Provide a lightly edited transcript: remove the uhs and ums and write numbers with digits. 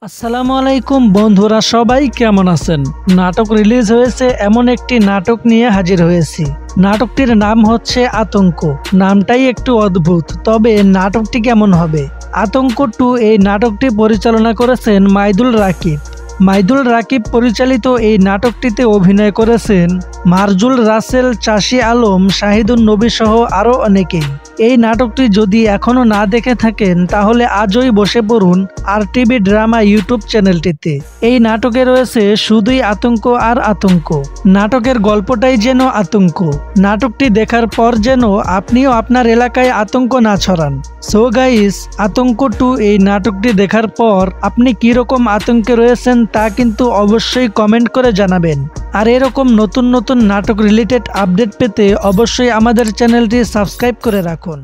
আসসালামু আলাইকুম বন্ধুরা, সবাই কেমন আছেন? নাটক রিলিজ হয়েছে, এমন একটি নাটক নিয়ে হাজির হয়েছি। নাটকটির নাম হচ্ছে আতঙ্ক। নামটাই একটু অদ্ভুত, তবে নাটকটি কেমন হবে? আতঙ্ক 2 এই নাটকটি পরিচালনা করেছেন মাইদুল রাকিব। মাইদুল রাকিব পরিচালিত এই নাটকটিতে অভিনয় করেছেন মারজুল রাসেল, চাষী আলম, শাহিদুন নবী সহ আরও অনেকেই। এই নাটকটি যদি এখনও না দেখে থাকেন তাহলে আজই বসে পড়ুন RTV ড্রামা ইউটিউব চ্যানেলটিতে। এই নাটকে রয়েছে শুধুই আতঙ্ক আর আতঙ্ক। নাটকের গল্পটাই যেন আতঙ্ক। নাটকটি দেখার পর যেন আপনিও আপনার এলাকায় আতঙ্ক না ছড়ান। সো গাইস, আতঙ্ক 2 এই নাটকটি দেখার পর আপনি কিরকম আতঙ্কে রয়েছেন তা কিন্তু অবশ্যই কমেন্ট করে জানাবেন। আর এরকম নতুন নতুন নাটক রিলেটেড আপডেট পেতে অবশ্যই আমাদের চ্যানেলটি সাবস্ক্রাইব করে রাখুন।